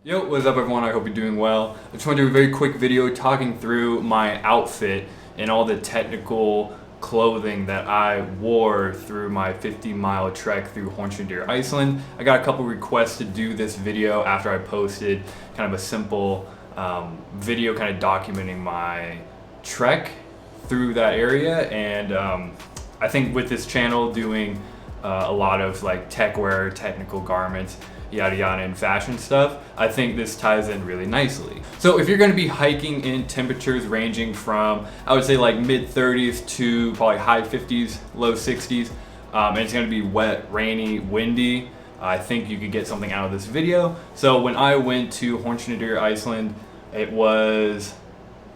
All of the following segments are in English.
Yo, what's up everyone? I hope you're doing well. I just want to do a very quick video talking through my outfit and all the technical clothing that I wore through my 50-mile trek through Iceland. I got a couple requests to do this video after I posted kind of a simple video kind of documenting my trek through that area, and I think with this channel doing a lot of like tech wear, technical garments, yada yada, and fashion stuff, I think this ties in really nicely. So if you're going to be hiking in temperatures ranging from, I would say, like mid 30s to probably high 50s, low 60s, and it's going to be wet, rainy, windy, I think you could get something out of this video. So when I went to Iceland, it was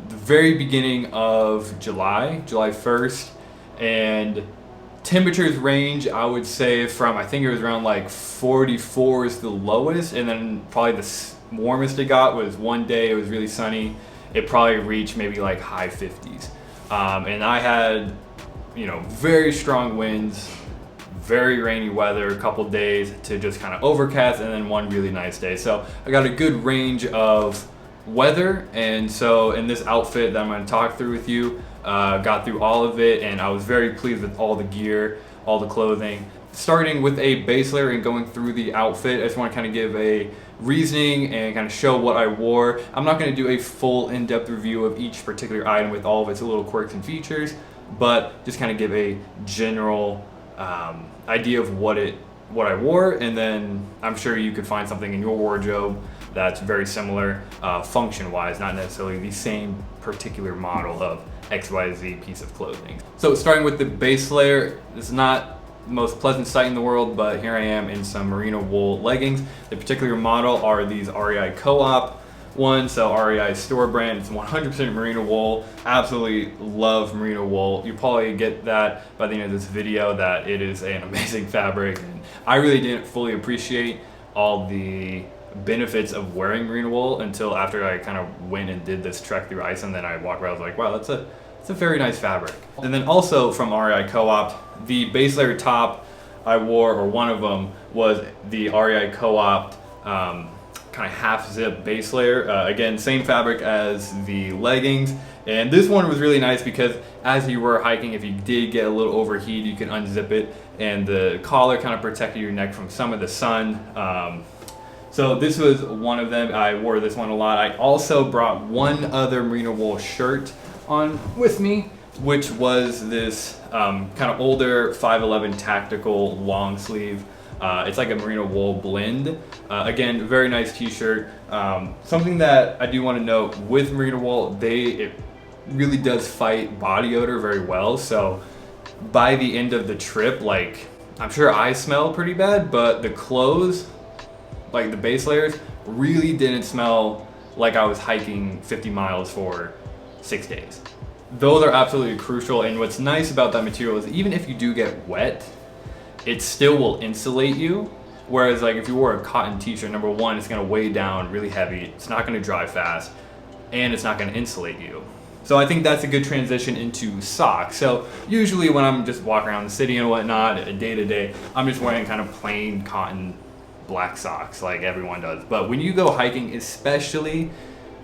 the very beginning of July 1st, and temperatures range, I would say, from, I think it was around like 44 is the lowest, and then probably the warmest it got was one day it was really sunny. It probably reached maybe like high 50s, and I had, you know, very strong winds, very rainy weather, a couple days to just kind of overcast, and then one really nice day. So I got a good range of weather, and so in this outfit that I'm going to talk through with you, got through all of it, and I was very pleased with all the gear, all the clothing. Starting with a base layer and going through the outfit, I just want to kind of give a reasoning and kind of show what I wore. I'm not going to do a full in-depth review of each particular item with all of its little quirks and features, but just kind of give a general idea of what I wore, and then I'm sure you could find something in your wardrobe that's very similar function-wise, not necessarily the same particular model of XYZ piece of clothing. So starting with the base layer, it's not the most pleasant sight in the world, but here I am in some merino wool leggings. The particular model are these REI Co-op ones, so REI store brand. It's 100% merino wool. Absolutely love merino wool. You probably get that by the end of this video, that it is an amazing fabric, and I really didn't fully appreciate all the benefits of wearing merino wool until after I kind of went and did this trek through Iceland. Then I walked around, I was like, wow, that's a very nice fabric. And then also from REI Co-op, the base layer top I wore, or one of them, was the REI Co-op kind of half zip base layer. Again, same fabric as the leggings, and this one was really nice because as you were hiking, if you did get a little overheat, you can unzip it, and the collar kind of protected your neck from some of the sun. So this was one of them. I wore this one a lot. I also brought one other merino wool shirt on with me, which was this kind of older 511 tactical long sleeve. It's like a merino wool blend. Again, very nice t-shirt. Something that I do want to note with merino wool, it really does fight body odor very well. So by the end of the trip, like, I'm sure I smell pretty bad, but the clothes, like the base layers, really didn't smell like I was hiking 50 miles for 6 days. Those are absolutely crucial, and what's nice about that material is even if you do get wet, it still will insulate you. Whereas like if you wore a cotton t-shirt, number one, it's gonna weigh down really heavy, it's not gonna dry fast, and it's not gonna insulate you. So I think that's a good transition into socks. So usually when I'm just walking around the city and whatnot, day to day, I'm just wearing kind of plain cotton black socks like everyone does. But when you go hiking, especially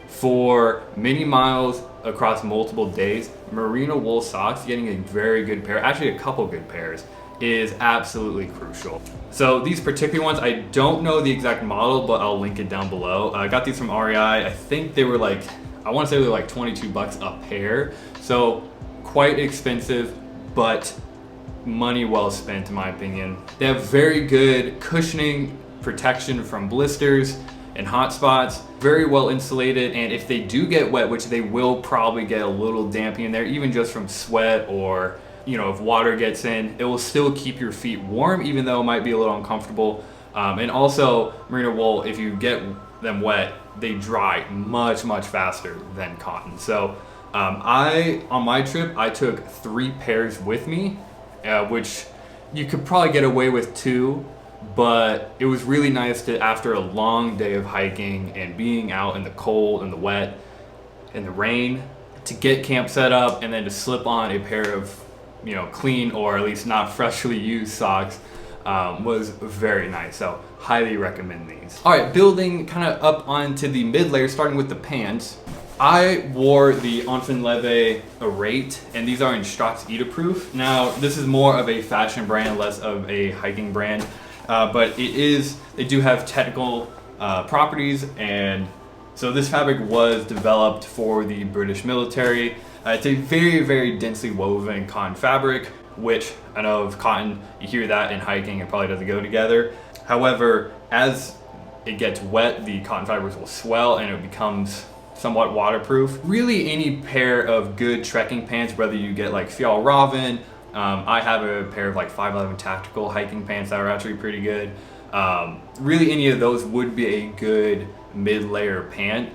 for many miles across multiple days, merino wool socks, getting a very good pair, actually a couple good pairs, is absolutely crucial. So these particular ones, I don't know the exact model, but I'll link it down below. I got these from REI. I think they were like, I want to say they were like 22 bucks a pair. So quite expensive, but money well spent in my opinion. They have very good cushioning, protection from blisters and hot spots, very well insulated, and if they do get wet, which they will probably get a little damping in there, even just from sweat, or, you know, if water gets in, it will still keep your feet warm, even though it might be a little uncomfortable. And also merino wool, if you get them wet, they dry much faster than cotton. So on my trip, I took 3 pairs with me, which you could probably get away with 2, but it was really nice to, after a long day of hiking and being out in the cold and the wet and the rain, to get camp set up and then to slip on a pair of, you know, clean or at least not freshly used socks was very nice. So highly recommend these. All right, building kind of up onto the mid layer, starting with the pants. I wore the Enfin Leve Arate, and these are in Strax Eaterproof. Now, this is more of a fashion brand, less of a hiking brand, but they do have technical properties, and so this fabric was developed for the British military. It's a very, very densely woven cotton fabric, which I know of cotton, you hear that in hiking, it probably doesn't go together. However, as it gets wet, the cotton fibers will swell and it becomes somewhat waterproof. Really, any pair of good trekking pants, whether you get like Fjallraven, I have a pair of like 511 tactical hiking pants that are actually pretty good. Really, any of those would be a good mid-layer pant.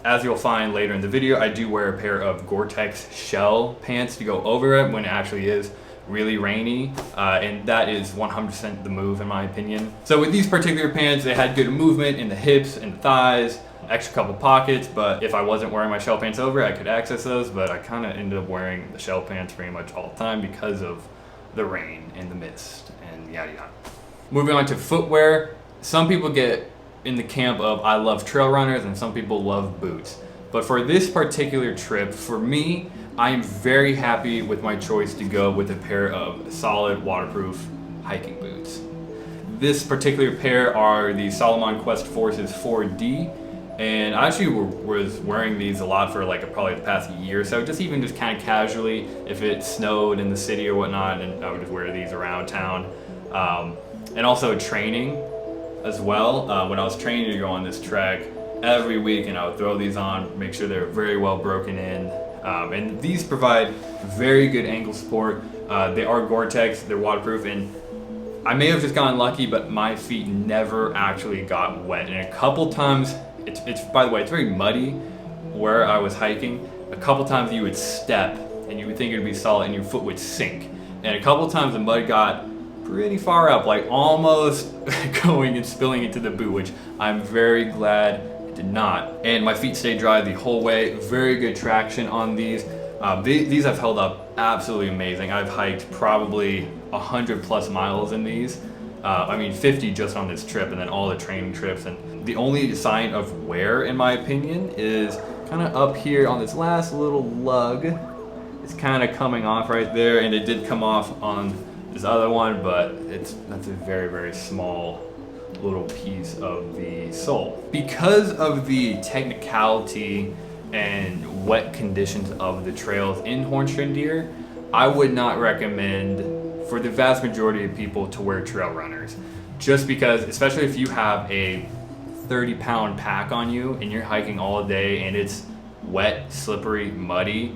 As you'll find later in the video, I do wear a pair of Gore-Tex shell pants to go over it when it actually is really rainy, and that is 100% the move in my opinion. So with these particular pants, they had good movement in the hips and the thighs, extra couple pockets, but if I wasn't wearing my shell pants over, I could access those, but I kind of ended up wearing the shell pants pretty much all the time because of the rain and the mist and yada yada. Moving on to footwear, some people get in the camp of I love trail runners and some people love boots. But for this particular trip, for me, I am very happy with my choice to go with a pair of solid waterproof hiking boots. This particular pair are the Salomon Quest Forces 4D, and I actually was wearing these a lot for like probably the past year or so, just kind of casually if it snowed in the city or whatnot, and I would just wear these around town. And also training as well. When I was training to go on this trek, every week and I would throw these on, make sure they're very well broken in. And these provide very good ankle support. They are Goretex, they're waterproof, and I may have just gotten lucky, but my feet never actually got wet. And a couple times, it's by the way, it's very muddy where I was hiking. A couple times you would step and you would think it would be solid and your foot would sink. And a couple times the mud got pretty far up, like almost going and spilling into the boot, which I'm very glad it did not. And my feet stayed dry the whole way. Very good traction on these. These have held up absolutely amazing. I've hiked probably 100+ miles in these. 50 just on this trip, and then all the training trips. And the only sign of wear, in my opinion, is kind of up here on this last little lug. It's kind of coming off right there, and it did come off on this other one, but that's a very, very small little piece of the sole. Because of the technicality and wet conditions of the trails in Hornstrandir Deer, I would not recommend for the vast majority of people to wear trail runners. Just because, especially if you have a 30-pound pack on you and you're hiking all day and it's wet, slippery, muddy,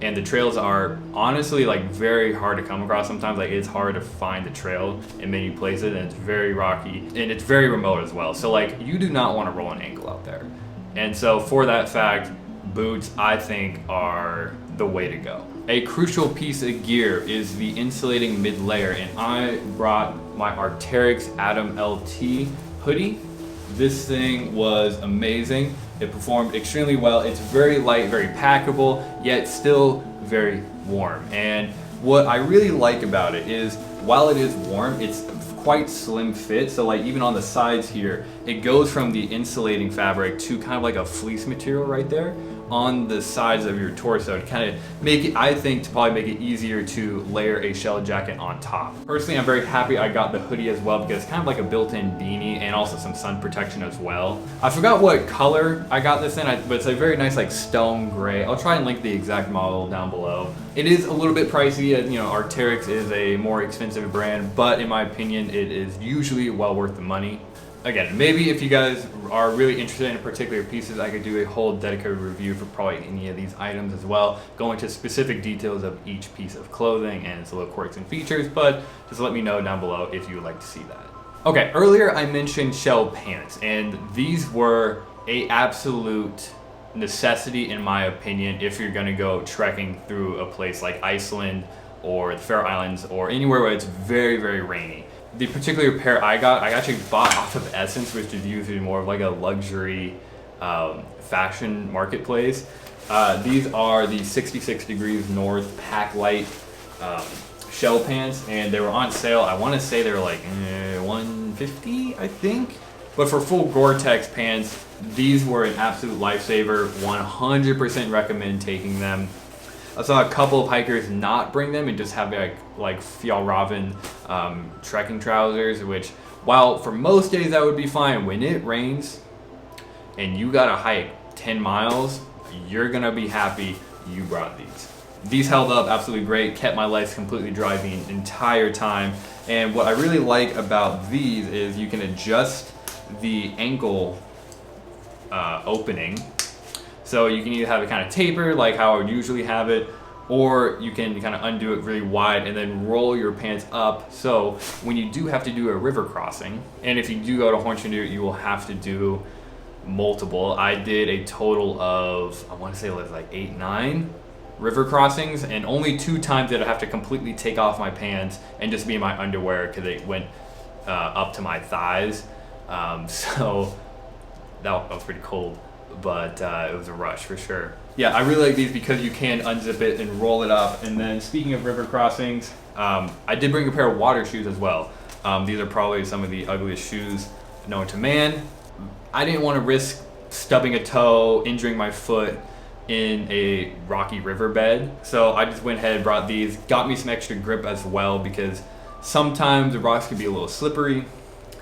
and the trails are honestly like very hard to come across sometimes. Like it's hard to find the trail in many places, and it's very rocky and it's very remote as well. So like you do not want to roll an ankle out there. And so for that fact, boots I think are the way to go. A crucial piece of gear is the insulating mid layer, and I brought my Arcteryx Atom LT hoodie. This thing was amazing. It performed extremely well. It's very light, very packable, yet still very warm. And what I really like about it is while it is warm, it's quite slim fit. So like even on the sides here, it goes from the insulating fabric to kind of like a fleece material right there on the sides of your torso to kind of make it, I think, to probably make it easier to layer a shell jacket on top. Personally, I'm very happy I got the hoodie as well because it's kind of like a built-in beanie and also some sun protection as well. I forgot what color I got this in, but it's a very nice like stone gray. I'll try and link the exact model down below. It is a little bit pricey, you know, Arcteryx is a more expensive brand, but in my opinion, it is usually well worth the money. Again, maybe if you guys are really interested in particular pieces, I could do a whole dedicated review for probably any of these items as well, go into specific details of each piece of clothing and its little quirks and features, but just let me know down below if you would like to see that. Okay, earlier I mentioned shell pants, and these were a absolute necessity in my opinion if you're gonna go trekking through a place like Iceland or the Faroe Islands or anywhere where it's very, very rainy. The particular pair I actually bought off of Essence, which is usually more of like a luxury fashion marketplace. These are the 66 degrees north pack light shell pants, and they were on sale. I want to say they were like $150, I think. But for full Gore-Tex pants, these were an absolute lifesaver. 100% recommend taking them. I saw a couple of hikers not bring them and just have like Fjallraven trekking trousers, which while for most days that would be fine, when it rains and you gotta hike 10 miles, you're gonna be happy you brought these. These held up absolutely great, kept my legs completely dry the entire time. And what I really like about these is you can adjust the ankle opening. So you can either have it kind of taper like how I would usually have it, or you can kind of undo it really wide and then roll your pants up. So when you do have to do a river crossing, and if you do go to Hornchundir, you will have to do multiple. I did a total of, I want to say it was like 8, 9 river crossings, and only 2 times did I have to completely take off my pants and just be in my underwear because it went up to my thighs. So that was pretty cold, but it was a rush for sure. Yeah, I really like these because you can unzip it and roll it up. And then speaking of river crossings, I did bring a pair of water shoes as well. These are probably some of the ugliest shoes known to man. I didn't want to risk stubbing a toe, injuring my foot in a rocky riverbed. So I just went ahead and brought these, got me some extra grip as well, because sometimes the rocks can be a little slippery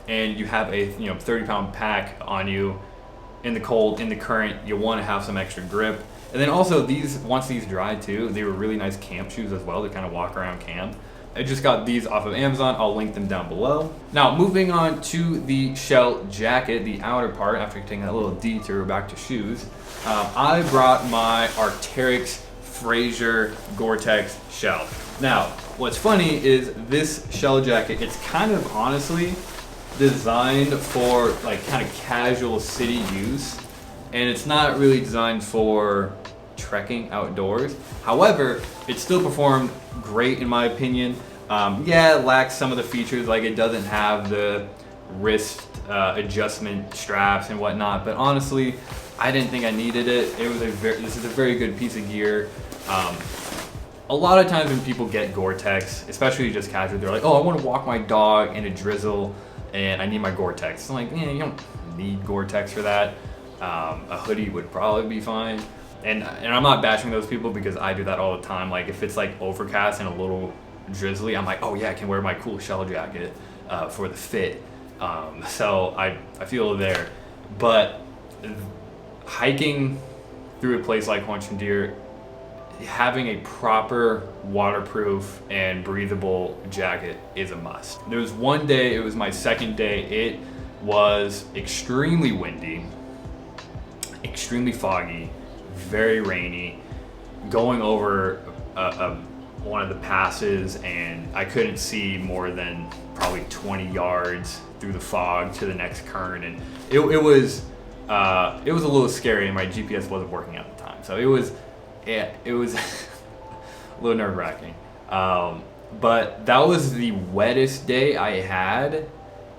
and you have a 30-pound pack on you in the cold, in the current. You want to have some extra grip. And then also these, once these dried too, they were really nice camp shoes as well to kind of walk around camp. I just got these off of Amazon. I'll link them down below. Now moving on to the shell jacket, the outer part, after taking that little detour back to shoes, I brought my Arcteryx Fraser Gore-Tex shell. Now, what's funny is this shell jacket, it's kind of honestly designed for like kind of casual city use, and it's not really designed for trekking outdoors. However, it still performed great in my opinion. Yeah, it lacks some of the features, like it doesn't have the wrist adjustment straps and whatnot, but honestly, I didn't think I needed it. This is a very good piece of gear. A lot of times when people get Gore-Tex, especially just casual, they're like, oh, I want to walk my dog in a drizzle and I need my Gore-Tex. I'm like, yeah, you don't need Gore-Tex for that. A hoodie would probably be fine. And I'm not bashing those people because I do that all the time. Like if it's like overcast and a little drizzly, I'm like, oh yeah, I can wear my cool shell jacket for the fit. So I feel there. But hiking through a place like Hornchundir, having a proper waterproof and breathable jacket is a must. There was one day, it was my second day, it was extremely windy, extremely foggy, very rainy, going over one of the passes, and I couldn't see more than probably 20 yards through the fog to the next current, and it was a little scary, and my GPS wasn't working at the time, so it was a little nerve-wracking. But that was the wettest day I had,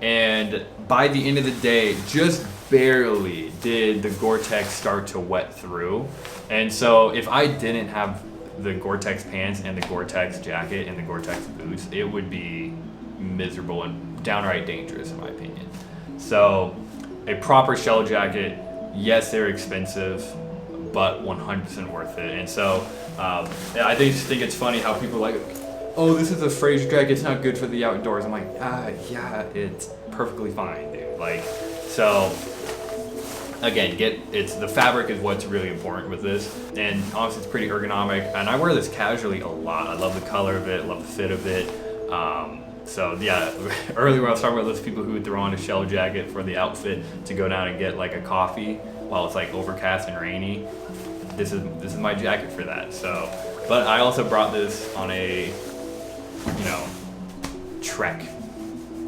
and by the end of the day, just barely did the Gore-Tex start to wet through. And so if I didn't have the Gore-Tex pants and the Gore-Tex jacket and the Gore-Tex boots, it would be miserable and downright dangerous in my opinion. So a proper shell jacket, yes, they're expensive, but 100% worth it. And so I just think it's funny how people are like, oh, this is a Fraser jacket, it's not good for the outdoors. I'm like, yeah, it's perfectly fine, dude. Like, so again, the fabric is what's really important with this, and honestly it's pretty ergonomic, and I wear this casually a lot. I love the color of it, love the fit of it. So yeah, earlier I was talking about those people who would throw on a shell jacket for the outfit to go down and get like a coffee while it's like overcast and rainy. This is my jacket for that. So, but I also brought this on a trek,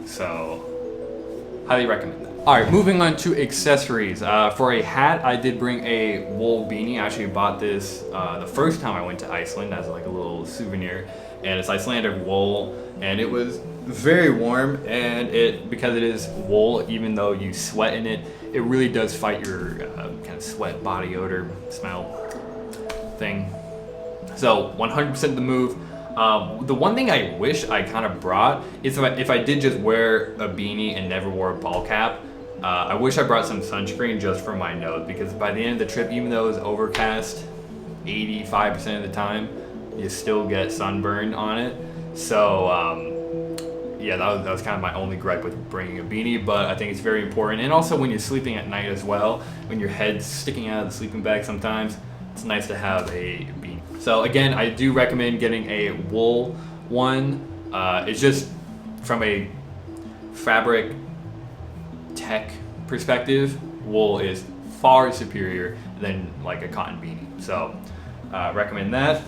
so highly recommend that. All right, moving on to accessories. For a hat, I did bring a wool beanie. I actually bought this the first time I went to Iceland as like a little souvenir, and it's Icelandic wool, and it was very warm, and because it is wool, even though you sweat in it, it really does fight your kind of sweat body odor smell thing. So 100% the move. The one thing I wish I kind of brought is if I did just wear a beanie and never wore a ball cap, I wish I brought some sunscreen just for my nose, because by the end of the trip, even though it was overcast 85% of the time, you still get sunburn on it. So yeah, that was kind of my only gripe with bringing a beanie, but I think it's very important. And also when you're sleeping at night as well, when your head's sticking out of the sleeping bag sometimes, it's nice to have a beanie. So again, I do recommend getting a wool one. It's just from a fabric tech perspective, wool is far superior than like a cotton beanie. So recommend that.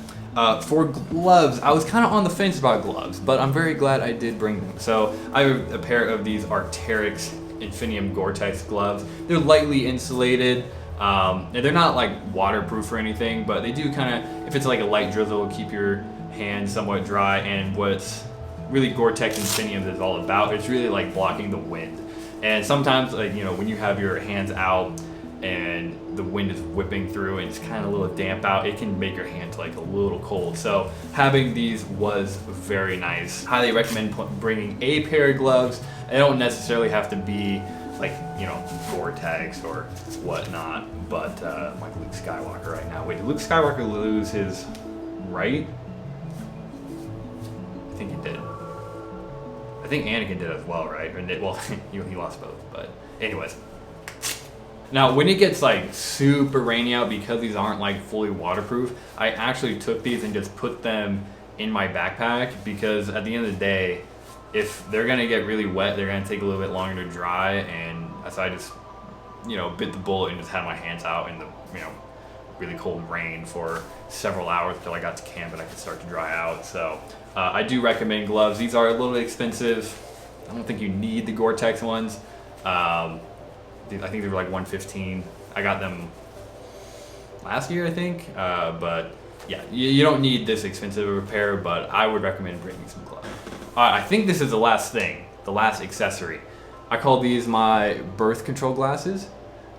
For gloves, I was kind of on the fence about gloves, but I'm very glad I did bring them. So I have a pair of these Arcteryx Infinium Gore-Tex gloves. They're lightly insulated. And they're not like waterproof or anything, but they do kind of, if it's like a light drizzle, keep your hands somewhat dry. And what's really Gore-Tex Infinium is all about, it's really like blocking the wind. And sometimes, like, you know, when you have your hands out and the wind is whipping through and it's kind of a little damp out, it can make your hands like a little cold. So having these was very nice. Highly recommend bringing a pair of gloves. They don't necessarily have to be like, you know, Gore-Tex or whatnot, but like Luke Skywalker right now. Wait, did Luke Skywalker lose his right? I think he did. I think Anakin did as well, right? Or did, well, he lost both, but anyways. Now, when it gets like super rainy out, because these aren't like fully waterproof, I actually took these and just put them in my backpack, because at the end of the day, if they're gonna get really wet, they're gonna take a little bit longer to dry, and so I just, you know, bit the bullet and just had my hands out in the, you know, really cold rain for several hours until I got to camp and I could start to dry out. So I do recommend gloves. These are a little bit expensive. I don't think you need the Gore-Tex ones. I think they were like $115. I got them last year, I think. But yeah, you don't need this expensive of a pair, but I would recommend bringing some gloves. I think this is the last thing, the last accessory. I call these my birth control glasses.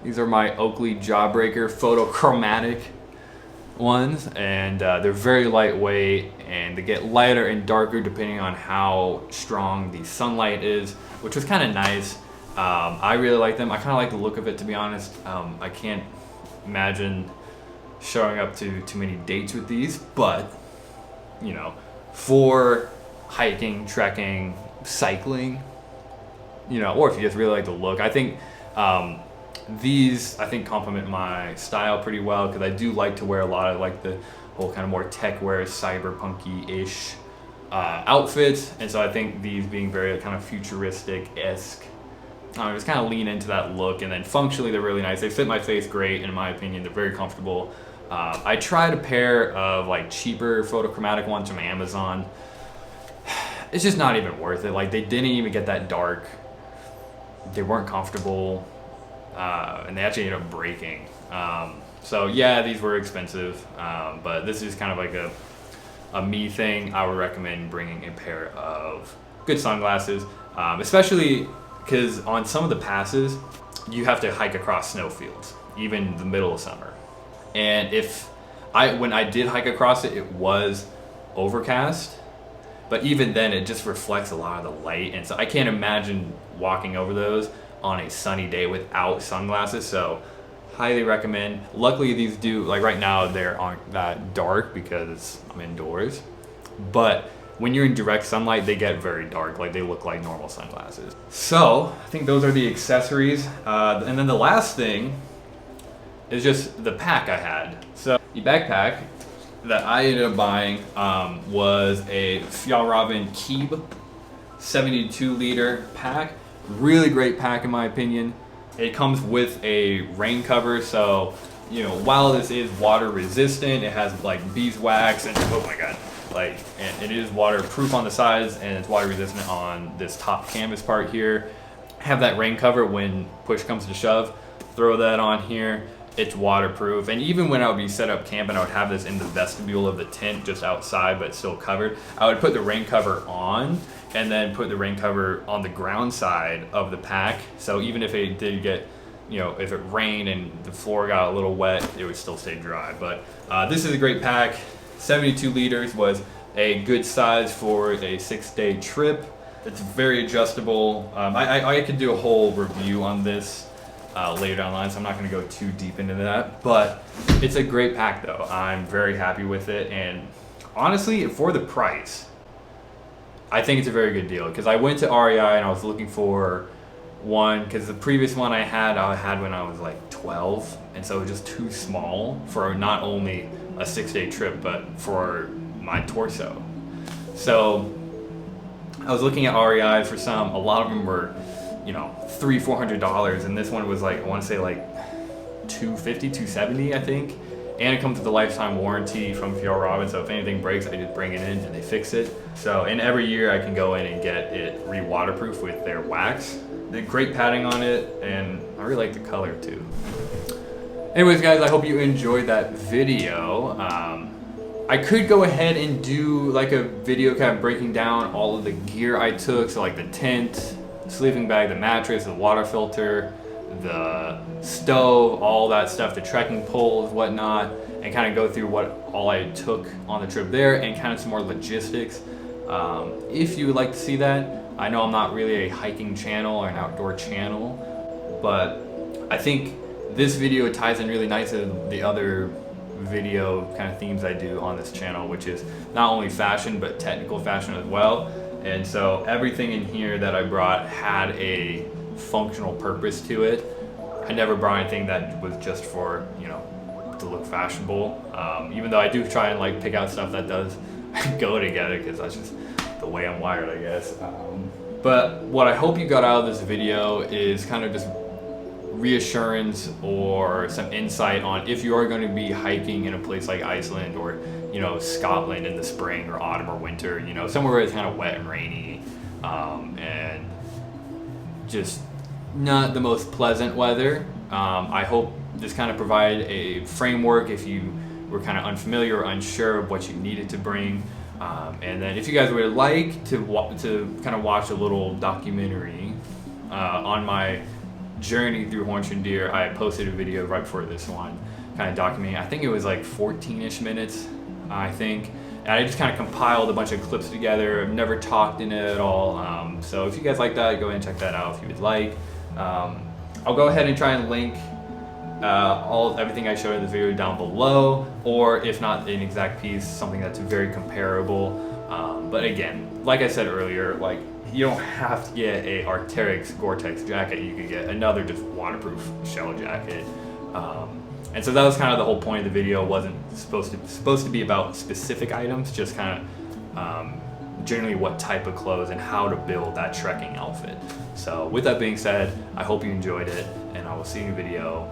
These are my Oakley Jawbreaker photochromatic ones, and they're very lightweight, and they get lighter and darker depending on how strong the sunlight is, which was kind of nice. I really like them. I kind of like the look of it, to be honest. I can't imagine showing up to too many dates with these, but you know, for hiking, trekking, cycling, you know, or if you just really like the look, I think these complement my style pretty well, because I do like to wear a lot of like the whole kind of more tech wear, cyberpunky-ish outfits, and so I think these being very kind of futuristic-esque, just kind of lean into that look, and then functionally they're really nice. They fit my face great, and in my opinion, they're very comfortable. I tried a pair of like cheaper photochromatic ones from Amazon. It's just not even worth it. Like, they didn't even get that dark. They weren't comfortable, and they actually ended up breaking. So yeah, these were expensive, but this is kind of like a me thing. I would recommend bringing a pair of good sunglasses, especially because on some of the passes, you have to hike across snowfields, even the middle of summer. And when I did hike across it, it was overcast, but even then it just reflects a lot of the light. And so I can't imagine walking over those on a sunny day without sunglasses. So highly recommend. Luckily these do, like right now, they aren't that dark because I'm indoors, but when you're in direct sunlight, they get very dark. Like, they look like normal sunglasses. So I think those are the accessories. And then the last thing is just the pack I had. So the backpack that I ended up buying was a Fjallraven Keb 72 liter pack. Really great pack in my opinion. It comes with a rain cover, so you know, while this is water resistant, it has like beeswax and oh my god, like, and it is waterproof on the sides, and it's water resistant on this top canvas part here. Have that rain cover when push comes to shove. Throw that on here. It's waterproof, and even when I would be set up camp and I would have this in the vestibule of the tent just outside but still covered, I would put the rain cover on and then put the rain cover on the ground side of the pack, so even if it did get, you know, if it rained and the floor got a little wet, it would still stay dry. But this is a great pack. 72 liters was a good size for a 6-day trip. It's very adjustable. I could do a whole review on this later down the line, so I'm not going to go too deep into that. But it's a great pack though. I'm very happy with it, and honestly, for the price, I think it's a very good deal. Because I went to REI and I was looking for one, because the previous one I had when I was like 12, and so it was just too small for not only a 6-day trip but for my torso. So I was looking at REI for some. A lot of them were, you know, $300-400, and this one was like, I want to say like $250, $270, I think. And it comes with a lifetime warranty from Fjallraven, so if anything breaks, I just bring it in and they fix it. So, and every year I can go in and get it re-waterproof with their wax. The great padding on it, and I really like the color too. Anyways, guys, I hope you enjoyed that video. I could go ahead and do like a video kind of breaking down all of the gear I took, so like the tent, sleeping bag, the mattress, the water filter, the stove, all that stuff, the trekking poles, whatnot, and kind of go through what all I took on the trip there and kind of some more logistics. If you would like to see that, I know I'm not really a hiking channel or an outdoor channel, but I think this video ties in really nice to the other video kind of themes I do on this channel, which is not only fashion but technical fashion as well. And so everything in here that I brought had a functional purpose to it. I never brought anything that was just for, you know, to look fashionable, even though I do try and like pick out stuff that does go together, because that's just the way I'm wired, I guess. But what I hope you got out of this video is kind of just reassurance or some insight on if you are going to be hiking in a place like Iceland or, you know, Scotland in the spring or autumn or winter, you know, somewhere where it's kind of wet and rainy, and just not the most pleasant weather. I hope this kind of provided a framework if you were kind of unfamiliar or unsure of what you needed to bring. And then if you guys would like to kind of watch a little documentary on my journey through horned deer, I posted a video right before this one, kind of documenting. I think it was like 14-ish minutes, I think. And I just kind of compiled a bunch of clips together. I've never talked in it at all. So if you guys like that, go ahead and check that out if you would like. I'll go ahead and try and link everything I showed in the video down below, or if not an exact piece, something that's very comparable. But again, like I said earlier, like, you don't have to get a Arcteryx Gore-Tex jacket. You could get another just waterproof shell jacket. And so that was kind of the whole point of the video. It wasn't supposed to be about specific items, just kind of generally what type of clothes and how to build that trekking outfit. So with that being said, I hope you enjoyed it, and I will see you in a video